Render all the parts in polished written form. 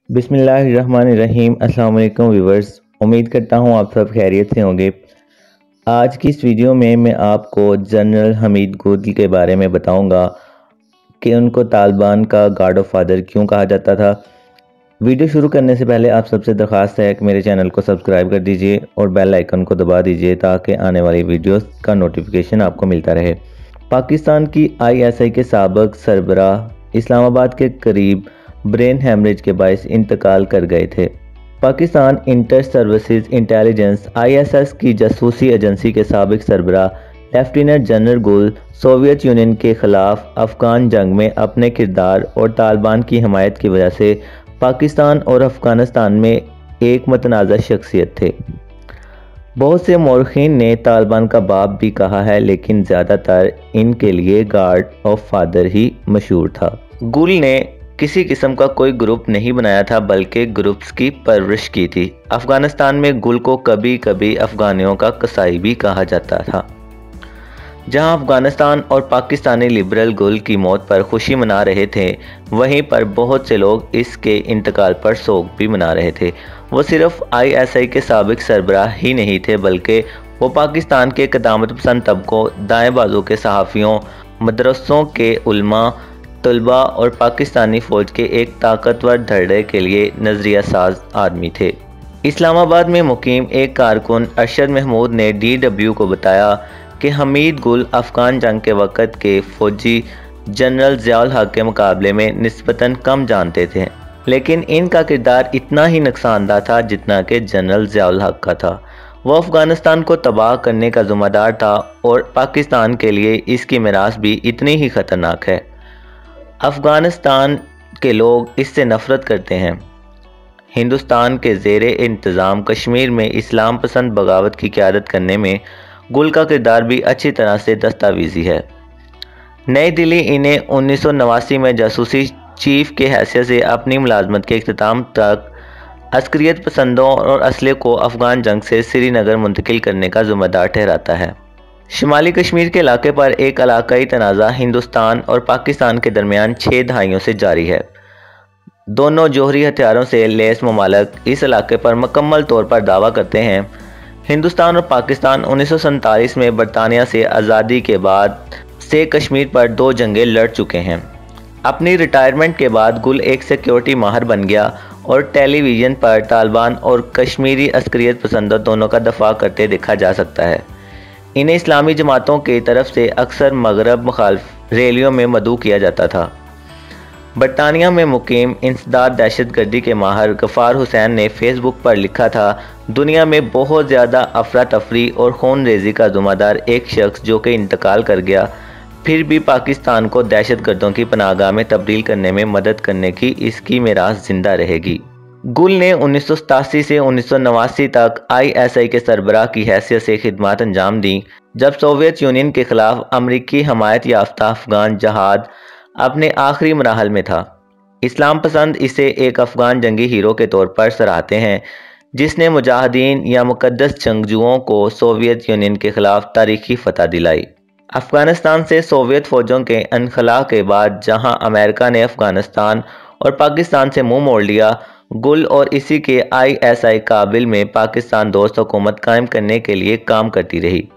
बिस्मिल्लाहिर्रहमानिर्रहीम। अस्सलाम वालेकुम व्यूवर्स, उम्मीद करता हूँ आप सब खैरियत से होंगे। आज की इस वीडियो में मैं आपको जनरल हमीद गुल के बारे में बताऊंगा कि उनको तालिबान का गॉड ऑफ फादर क्यों कहा जाता था। वीडियो शुरू करने से पहले आप सबसे दरख्वास्त है कि मेरे चैनल को सब्सक्राइब कर दीजिए और बेल आइकन को दबा दीजिए ताकि आने वाली वीडियोस का नोटिफिकेशन आपको मिलता रहे। पाकिस्तान की ISI के साबिक सरबराह इस्लामाबाद के करीब ब्रेन हैमरेज के बायस इंतकाल कर गए थे। Pakistan inter services intelligence ISS की जासूसी एजेंसी के साबिक सरबराह लेफ्टिनेंट जनरल गुल सोवियत यूनियन के खिलाफ अफगान जंग में अपने किरदार और तालिबान की हमायत की वजह से पाकिस्तान और अफगानिस्तान में एक मतनाज़ा शख्सियत थे। बहुत से मौरखीन ने तालिबान का बाप भी कहा है, लेकिन ज़्यादातर इनके लिए गॉड ऑफ फादर ही मशहूर था। गुल ने किसी किस्म का कोई ग्रुप नहीं बनाया था, बल्कि ग्रुप्स की परवरिश की थी। अफगानिस्तान में गुल को कभी कभी अफगानियों का कसाई भी कहा जाता था। जहां अफगानिस्तान और पाकिस्तानी लिबरल गुल की मौत पर खुशी मना रहे थे, वहीं पर बहुत से लोग इसके इंतकाल पर सोग भी मना रहे थे। वो सिर्फ ISI के साबिक सरबराह ही नहीं थे, बल्कि वो पाकिस्तान के क़दामत पसंद तबकों, दाएं बाजू के सहाफ़ियों, मदरसों के उलमा, तलबा और पाकिस्तानी फ़ौज के एक ताकतवर धड़े के लिए नज़रिया साज आदमी थे। इस्लामाबाद में मुकीम एक कारकुन अरशद महमूद ने DW को बताया कि हमीद गुल अफ़गान जंग के वक़्त के फ़ौजी जनरल ज़ियाउल हक़ के मुकाबले में निस्बतन कम जानते थे, लेकिन इनका किरदार इतना ही नुकसानदा था जितना कि जनरल ज़ियाउल हक़ का था। वो अफ़गानिस्तान को तबाह करने का ज़िम्मेदार था और पाकिस्तान के लिए इसकी मीरास भी इतनी ही ख़तरनाक है। अफ़गानिस्तान के लोग इससे नफ़रत करते हैं। हिंदुस्तान के ज़ेरे इंतज़ाम कश्मीर में इस्लाम पसंद बगावत की क़यादत करने में गुल का किरदार भी अच्छी तरह से दस्तावेज़ी है। नई दिल्ली इन्हें 1989 में जासूसी चीफ के हैसियत से अपनी मुलाजमत के इख्तिताम तक अस्करियत पसंदों और असले को अफ़गान जंग से श्रीनगर मुंतकिल करने का ज़िम्मेदार ठहराता है। शुमाली कश्मीर के इलाके पर एक इलाकाई तनाज़ा हिंदुस्तान और पाकिस्तान के दरमियान 6 दहाइयों से जारी है। दोनों जोहरी हथियारों से लैस ममालिक इस इलाके पर मुकम्मल तौर पर दावा करते हैं। हिंदुस्तान और पाकिस्तान 1947 में बरतानिया से आज़ादी के बाद से कश्मीर पर 2 जंगें लड़ चुके हैं। अपनी रिटायरमेंट के बाद गुल एक सिक्योरिटी माहिर बन गया और टेलीविज़न पर तालिबान और कश्मीरी अस्करियत पसंदों दोनों का दफा करते देखा जा सकता है। इन्हें इस्लामी जमातों की तरफ से अक्सर मगरब मुखालिफ रैलियों में मदऊ किया जाता था। बरतानिया में मुकीम इंसदाद दहशतगर्दी के माहिर गफ़ार हुसैन ने फेसबुक पर लिखा था, दुनिया में बहुत ज़्यादा अफरा तफरी और खून रेजी का ज़िम्मेदार एक शख्स जो कि इंतकाल कर गया, फिर भी पाकिस्तान को दहशतगर्दों की पनाहगाह में तब्दील करने में मदद करने की इसकी मीरास जिंदा रहेगी। गुल ने 1987 से 1989 तक ISI के सरबराह की हैसियत से खिदमत अंजाम दी, जब सोवियत यूनियन के खिलाफ अमरीकी हमायत याफ्ता अफगान जहाद अपने आखिरी मराहल में था। इस्लाम पसंद इसे एक अफगान जंगी हीरो के तौर पर सराहते हैं, जिसने मुजाहिदीन या मुकद्दस जंगजुओं को सोवियत यूनियन के खिलाफ तारीखी फतह दिलाई। अफगानिस्तान से सोवियत फ़ौजों के इनखला के बाद जहां अमेरिका ने अफगानिस्तान और पाकिस्तान से मुंह मोड़ लिया, गुल और इसी के ISI काबिल में पाकिस्तान दोस्त हुकूमत कायम करने के लिए काम करती रही।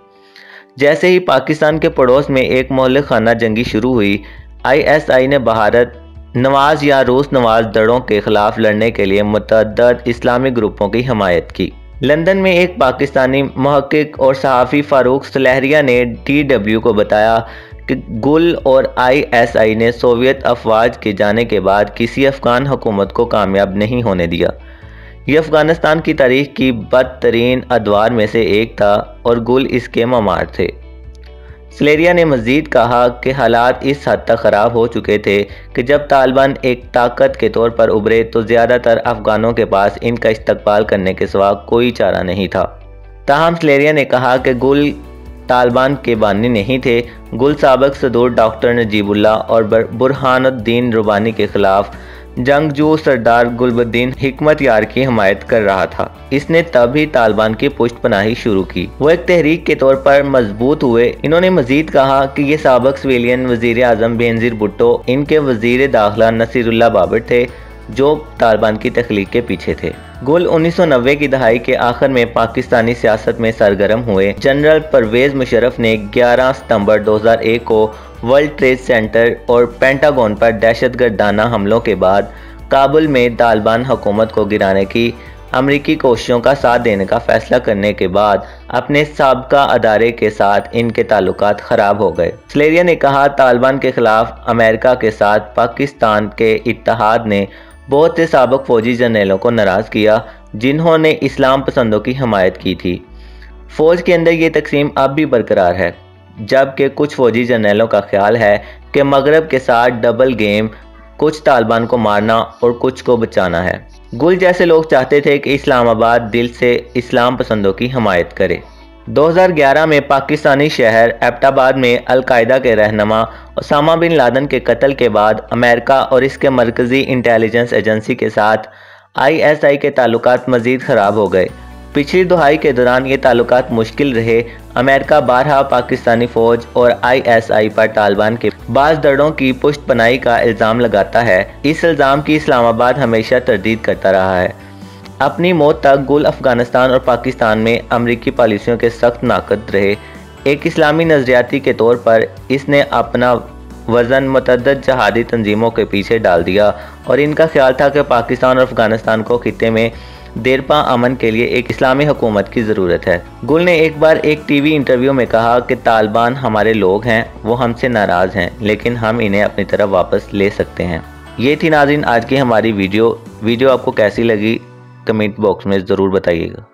जैसे ही पाकिस्तान के पड़ोस में एक मोहल्ले खाना जंगी शुरू हुई, ISI ने भारत नवाज या रूस नवाज दड़ों के खिलाफ लड़ने के लिए मुतअद्दिद इस्लामी ग्रुपों की हमायत की। लंदन में एक पाकिस्तानी मुहक्किक और सहाफ़ी फ़ारूक सलहरिया ने DW को बताया कि गुल और ISI ने सोवियत अफवाज के जाने के बाद किसी अफ़गान हुकूमत को कामयाब नहीं होने दिया। ये अफ़गानिस्तान की तारीख़ की बदतरीन अदवार में से एक था और गुल इसके मामार थे। सलेरिया ने मज़ीद कहा कि हालात इस हद तक ख़राब हो चुके थे कि जब तालिबान एक ताकत के तौर पर उभरे तो ज़्यादातर अफ़गानों के पास इनका इस्तकबाल करने के सिवा कोई चारा नहीं था। ताहम सलेरिया ने कहा कि गुल तालिबान के बानी नहीं थे। गुल साबिक सदूर डॉक्टर नजीबुल्लाह और बुरहानुद्दीन रुबानी के खिलाफ जंगजू सरदार गुलबुद्दीन हिकमत यार की हमायत कर रहा था। इसने तभी तालिबान की पुष्ट पनाही शुरू की। वो एक तहरीक के तौर पर मजबूत हुए। इन्होंने मजीद कहा कि ये साबिक सिविलियन वजीर आजम बेनजीर भुट्टो, इनके वजीर दाखिला नसीरुल्लाह बाबर थे। جو तालिबान की तख्लीक के पीछे थे। गुल 1990 की दहाई के आखिर में पाकिस्तानी सियासत में सरगर्म हुए। जनरल परवेज मुशर्रफ ने 11 सितंबर 2001 को वर्ल्ड ट्रेड सेंटर और पेंटागन पर दहशतगर्दाना हमलों के बाद काबुल में तालिबान हुकूमत को गिराने की अमरीकी कोशिशों का साथ देने का फैसला करने के बाद अपने साबका अदारे के साथ इनके ताल्लुकात ख़राब हो गए। स्लेरिया ने कहा, तालिबान के ख़िलाफ़ अमेरिका के साथ पाकिस्तान के इत्तेहाद ने बहुत से साबिक़ फ़ौजी जनरलों को नाराज़ किया जिन्होंने इस्लाम पसंदों की हमायत की थी। फ़ौज के अंदर ये तकसीम अब भी बरकरार है, जबकि कुछ फ़ौजी जनरलों का ख्याल है कि मगरब के साथ डबल गेम, कुछ तालिबान को मारना और कुछ को बचाना है। गुल जैसे लोग चाहते थे कि इस्लामाबाद दिल से इस्लाम पसंदों की हमायत करे। 2011 में पाकिस्तानी शहर एबटाबाद में अल-कायदा के रहनुमा ओसामा बिन लादेन के कत्ल के बाद अमेरिका और इसके मरकज़ी इंटेलिजेंस एजेंसी के साथ ISI के ताल्लुकात मज़ीद ख़राब हो गए। पिछली दहाई के दौरान ये ताल्लुकात मुश्किल रहे। अमेरिका बारहा पाकिस्तानी फ़ौज और ISI पर तालिबान के बाज़ दड़ों की पुष्टपनाही का इल्ज़ाम लगाता है। इस इल्ज़ाम की इस्लामाबाद हमेशा तरदीद करता रहा है। अपनी मौत तक गुल अफ़गानिस्तान और पाकिस्तान में अमरीकी पॉलिसियों के सख्त नाक़द रहे। एक इस्लामी नज़रियाती के तौर पर इसने अपना वज़न मुतअद्दिद जहादी तंजीमों के पीछे डाल दिया और इनका ख्याल था कि पाकिस्तान और अफ़गानिस्तान को खित्ते में देरपा अमन के लिए एक इस्लामी हुकूमत की ज़रूरत है। गुल ने एक बार एक TV इंटरव्यू में कहा कि तालिबान हमारे लोग हैं, वो हमसे नाराज़ हैं, लेकिन हम इन्हें अपनी तरफ वापस ले सकते हैं। ये थी नाज़रीन आज की हमारी वीडियो आपको कैसी लगी कमेंट बॉक्स में ज़रूर बताइएगा।